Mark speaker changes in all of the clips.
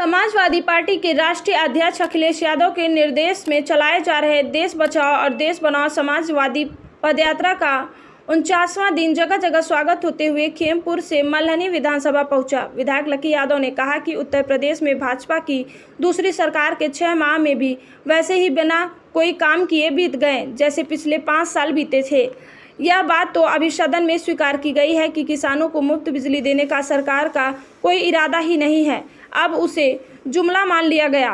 Speaker 1: Samajwadi party के राष्ट्रीय अध्यक्ष अखिलेश यादव के निर्देश में चलाए जा रहे देश बचाओ और देश बनाओ समाजवादी पदयात्रा का 49वां दिन जगह जगह स्वागत होते हुए खेमपुर से मल्हनी विधानसभा पहुंचा। विधायक लकी यादव ने कहा कि उत्तर प्रदेश में भाजपा की दूसरी सरकार के 6 माह में भी वैसे ही बिना कोई काम किए बीत गए जैसे पिछले 5 साल बीते थे। यह बात तो अभी सदन में स्वीकार की गई है कि किसानों को मुफ्त बिजली देने का सरकार का कोई इरादा ही नहीं है। अब उसे जुमला मान लिया गया।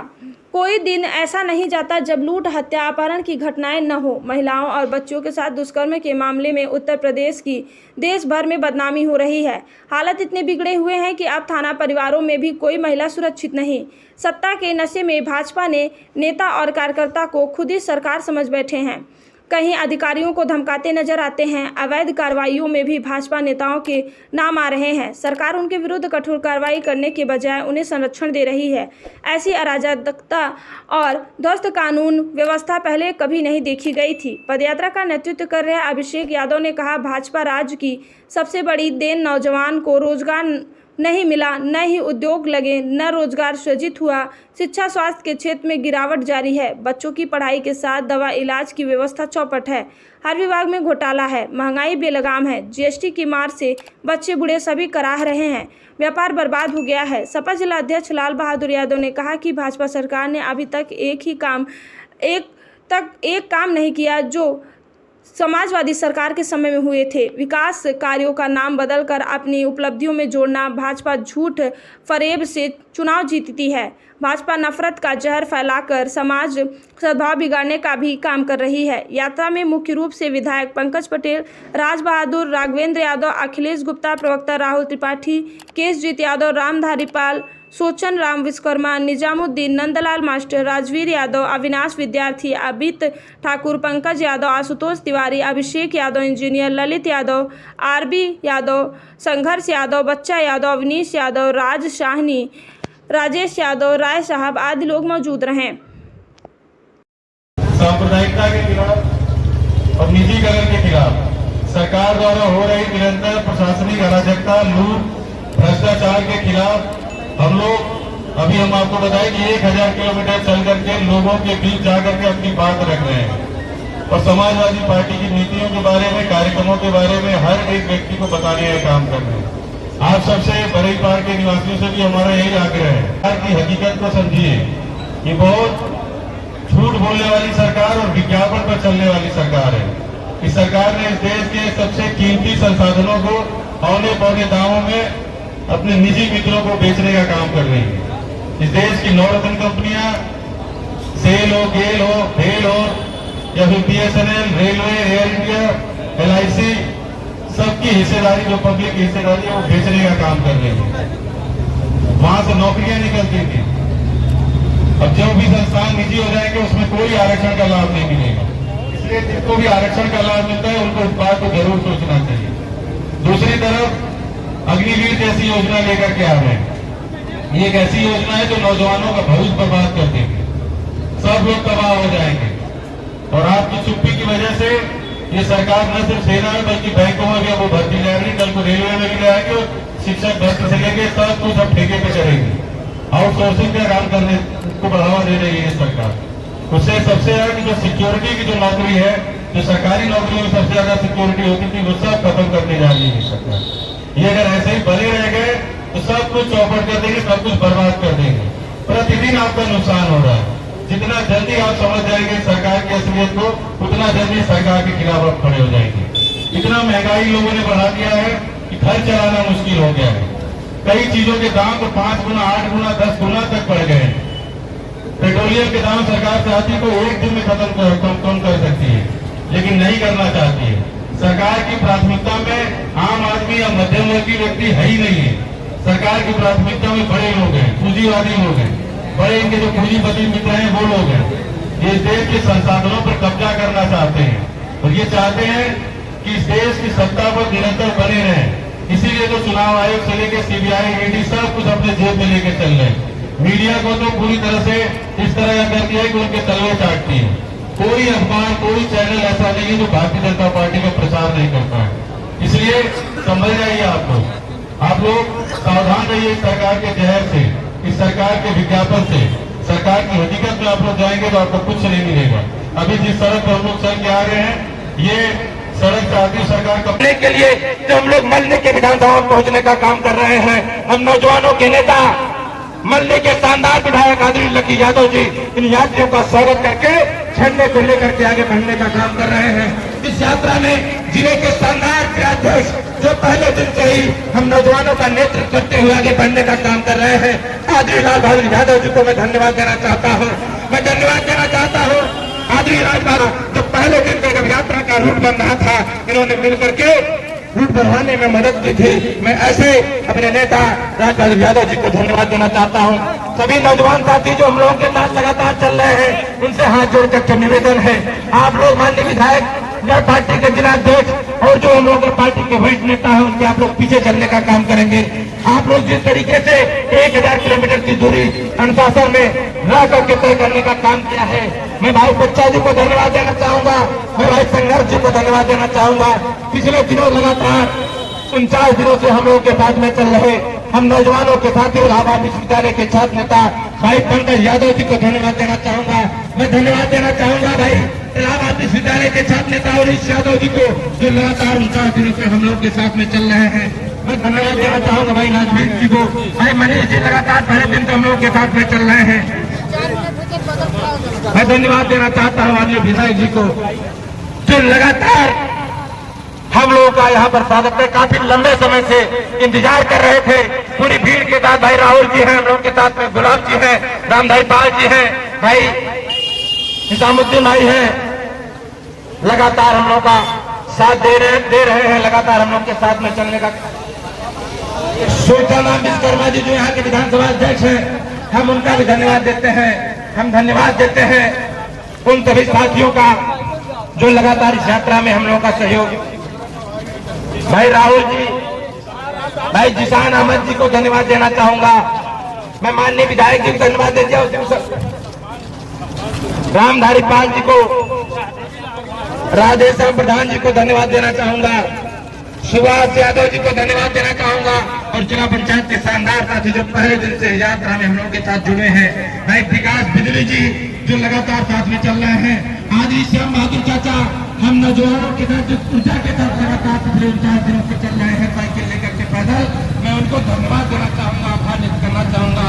Speaker 1: कोई दिन ऐसा नहीं जाता जब लूट, हत्या, अपहरण की घटनाएं न हो। महिलाओं और बच्चों के साथ दुष्कर्म के मामले में उत्तर प्रदेश की देश भर में बदनामी हो रही है। हालत इतने बिगड़े हुए हैं कि अब थाना परिवारों में भी कोई महिला सुरक्षित नहीं। सत्ता के नशे में भाजपा ने नेता और कार्यकर्ता को खुद ही सरकार समझ बैठे हैं। कहीं अधिकारियों को धमकाते नजर आते हैं। अवैध कार्रवाइयों में भी भाजपा नेताओं के नाम आ रहे हैं। सरकार उनके विरुद्ध कठोर कार्रवाई करने के बजाय उन्हें संरक्षण दे रही है। ऐसी अराजकता और ध्वस्त कानून व्यवस्था पहले कभी नहीं देखी गई थी। पदयात्रा का नेतृत्व कर रहे अभिषेक यादव ने कहा, भाजपा राज्य की सबसे बड़ी देन नौजवान को रोजगार नहीं मिला, न ही उद्योग लगे, न रोजगार सृजित हुआ। शिक्षा स्वास्थ्य के क्षेत्र में गिरावट जारी है। बच्चों की पढ़ाई के साथ दवा इलाज की व्यवस्था चौपट है। हर विभाग में घोटाला है। महंगाई बेलगाम है। जीएसटी की मार से बच्चे बूढ़े सभी कराह रहे हैं। व्यापार बर्बाद हो गया है। सपा जिला अध्यक्ष लाल बहादुर यादव ने कहा कि भाजपा सरकार ने अभी तक एक काम नहीं किया जो समाजवादी सरकार के समय में हुए थे। विकास कार्यों का नाम बदलकर अपनी उपलब्धियों में जोड़ना। भाजपा झूठ फरेब से चुनाव जीतती है। भाजपा नफरत का जहर फैलाकर समाज सद्भाव बिगाड़ने का भी काम कर रही है। यात्रा में मुख्य रूप से विधायक पंकज पटेल, राज बहादुर, राघवेंद्र यादव, अखिलेश गुप्ता, प्रवक्ता राहुल त्रिपाठी, केशजीत यादव, रामधारी पाल, सोचन राम विश्वकर्मा, निजामुद्दीन, नंदलाल मास्टर, राजवीर यादव, अविनाश विद्यार्थी, अबित ठाकुर, पंकज यादव, आशुतोष तिवारी, अभिषेक यादव, इंजीनियर ललित यादव, आरबी यादव, संघर्ष यादव, बच्चा यादव, अवनीश यादव, राज शाहनी, राजेश यादव, राय साहब आदि लोग मौजूद रहे।
Speaker 2: सांप्रदायिकता के खिलाफ और निजीकरण के खिलाफ सरकार द्वारा हो रही निरंतर प्रशासनिक अराजकता, लूट, भ्रष्टाचार के खिलाफ हम आपको बताएं कि 1000 किलोमीटर चल करके लोगों के बीच जाकर के अपनी बात रख रहे हैं और समाजवादी पार्टी की नीतियों के बारे में, कार्यक्रमों के बारे में हर एक व्यक्ति को बताने का काम कर रहे हैं। आप सबसे बरेलीपार के निवासियों से भी हमारा यही आग्रह है कि हकीकत को समझिए। ये बहुत झूठ बोलने वाली सरकार और विज्ञापन पर चलने वाली सरकार है। इस सरकार ने इस देश के सबसे कीमती संसाधनों को औने पौने दामों में अपने निजी मित्रों को बेचने का काम कर रही है। इस देश की नवरत्न कंपनियां सेल हो, गेल हो, भेल हो या फिर BSNL, railway, air India, LIC, सबकी हिस्सेदारी, जो पब्लिक की हिस्सेदारी है, वो बेचने का काम कर रही है। वहां से नौकरियां निकलती थी। अब जो भी संस्थान निजी हो जाएंगे उसमें कोई आरक्षण का लाभ नहीं मिलेगा। इसलिए जिसको भी आरक्षण का लाभ मिलता है उनको इस बात को जरूर सोचना चाहिए। दूसरी तरफ अग्निवीर जैसी योजना लेकर के आ रहे हैं। ये एक ऐसी योजना है जो नौजवानों का भविष्य बर्बाद कर देगी। सब लोग तबाह हो जाएंगे और आपकी चुप्पी की वजह से ये सरकार न सिर्फ सेना में बल्कि बैंकों में भी अब वो भर्ती ले रही, कल को रेलवे में भी ले आएगी और शिक्षक भर्ती से लेके सब कुछ अब ठेके पे चढ़ेंगे। आउटसोर्सिंग का काम करने को बढ़ावा दे रही है सरकार। उससे सबसे ज्यादा की जो सिक्योरिटी की जो नौकरी है, जो सरकारी नौकरियों में सबसे ज्यादा सिक्योरिटी होती थी, वो सब खत्म करने जा रही है सरकार। ये अगर ऐसे ही बने रह गए तो सब कुछ चौपट कर देंगे, सब कुछ बर्बाद कर देंगे। प्रतिदिन आपका नुकसान हो रहा है। जितना जल्दी आप समझ जाएंगे सरकार की असलियत को, उतना जल्दी सरकार के खिलाफ आप खड़े हो जाएंगे। इतना महंगाई लोगों ने बढ़ा दिया है कि घर चलाना मुश्किल हो गया है। कई चीजों के दाम तो 5 गुना, 8 गुना, 10 गुना तक बढ़ गए हैं। पेट्रोलियम के दाम सरकार चाहती तो एक दिन में कम कर सकती है, लेकिन नहीं करना चाहती है। सरकार की प्राथमिकता में आम आदमी या मध्यम वर्गीय व्यक्ति है ही नहीं है। सरकार की प्राथमिकता में बड़े लोग हैं, पूंजीवादी लोग हैं, बड़े इनके जो पूंजीपति मित्र हैं वो लोग हैं। ये देश के संसाधनों पर कब्जा करना चाहते हैं और ये चाहते हैं कि इस देश की सत्ता पर निरंतर बने रहें। इसीलिए तो चुनाव आयोग से लेकर CBI, ED सब कुछ अपने जेब में लेकर चल रहे हैं। मीडिया को तो पूरी तरह से इस तरह कर दिया है कि उनके तलवे चाटती है। कोई अखबार, कोई चैनल ऐसा नहीं है जो भारतीय जनता पार्टी का प्रचार नहीं करता है। इसलिए समझ जाइए आप लोग सावधान रहिए सरकार के जहर से। इस सरकार के विज्ञापन से। सरकार की हकीकत में आप लोग जाएंगे तो आपको कुछ नहीं मिलेगा। अभी जिस सड़क पर हम लोग चल के आ रहे हैं, ये सड़क चाहती सरकार का
Speaker 3: के लिए जो हम लोग मल्ले के विधानसभा में पहुंचने का काम कर रहे हैं। हम नौजवानों के नेता मल्ले के शानदार विधायक आदरणीय लकी यादव जी इन यात्रियों का स्वागत करके झंडे को लेकर के आगे बढ़ने का काम कर रहे हैं। इस यात्रा में जिले के शानदार जिलाध्यक्ष जो पहले दिन से ही हम नौजवानों का नेतृत्व करते हुए आगे बढ़ने का काम कर रहे हैं, आदरणीय लाल बहादुर यादव जी को मैं धन्यवाद देना चाहता हूँ। मैं धन्यवाद देना चाहता हूँ आदरणीय राजबाड़ा, जो पहले दिन से जब यात्रा का रूट बन रहा था, इन्होंने मिलकर के रूट बढ़ाने में मदद की थी। मैं ऐसे अपने नेता राजबहादुर यादव जी को धन्यवाद देना चाहता हूं। सभी नौजवान साथी जो हम लोगों के साथ लगातार चल रहे हैं, उनसे हाथ जोड़कर के निवेदन है, आप लोग माननीय विधायक या पार्टी के जिलाध्यक्ष और जो हम लोगों के पार्टी के वरिष्ठ नेता हैं, उनके आप लोग पीछे चलने का काम करेंगे। आप लोग जिस तरीके से 1000 किलोमीटर की दूरी अनुशासन में रह करके तय करने का काम किया है, मैं भाई बच्चा जी को धन्यवाद देना चाहूंगा। मैं भाई संघर्ष जी को धन्यवाद देना चाहूंगा। पिछले दिनों लगातार 49 दिनों से हम लोगों के साथ में चल रहे हम नौजवानों के साथी इलाहाबाद विश्वविद्यालय के छात्र नेता भाई पंकज यादव जी को धन्यवाद देना चाहूंगा। मैं धन्यवाद देना चाहूंगा भाई इलाहाबाद विश्वविद्यालय के छात्र नेता और यादव जी को, जो लगातार 49 दिनों से हम लोग के साथ में चल रहे हैं। मैं धन्यवाद देना चाहूंगा भाई राजवीर जी को, भाई मनीष जी लगातार पहले दिन से हम लोग के साथ में चल रहे हैं। मैं धन्यवाद देना चाहता हूँ माननीय विधायक जी को, जो लगातार हम लोगों का यहाँ पर स्वागत है। काफी लंबे समय से इंतजार कर रहे थे। पूरी भीड़ के साथ भाई राहुल जी हैं, हम लोगों के साथ में गुलाब जी हैं, रामधारी पाल जी हैं, भाई निजामुद्दीन भाई हैं, लगातार हम लोग का साथ दे रहे हैं, लगातार हम लोग के साथ में चलने का। सुल्तान विश्वकर्मा जी जो यहाँ के विधानसभा अध्यक्ष हैं, हम उनका भी धन्यवाद देते हैं। हम धन्यवाद देते हैं उन सभी साथियों का जो लगातार इस यात्रा में हम लोगों का सहयोग। भाई राहुल जी, भाई जिसान अहमद जी को धन्यवाद देना चाहूंगा। मैं माननीय विधायक जी को धन्यवाद देता हूं, रामधारी पाल जी को, राधेश्याम प्रधान जी को धन्यवाद देना चाहूंगा, सुभाष यादव जी को धन्यवाद देना चाहूंगा और जिला पंचायत के शानदार साथी जो पहले दिन से यात्रा में हम लोगों के साथ जुड़े हैं। भाई विकास बिजली जी जो लगातार साथ में चल रहे हैं, आदि श्याम बहादुर चाचा, हम नौजवानों के साथ जो ऊर्जा के साथ लगातार पिछले 49 दिनों से चल रहे हैं साइकिल लेकर के पैदल, मैं उनको धन्यवाद देना चाहूंगा, आभार व्यक्त करना चाहूंगा।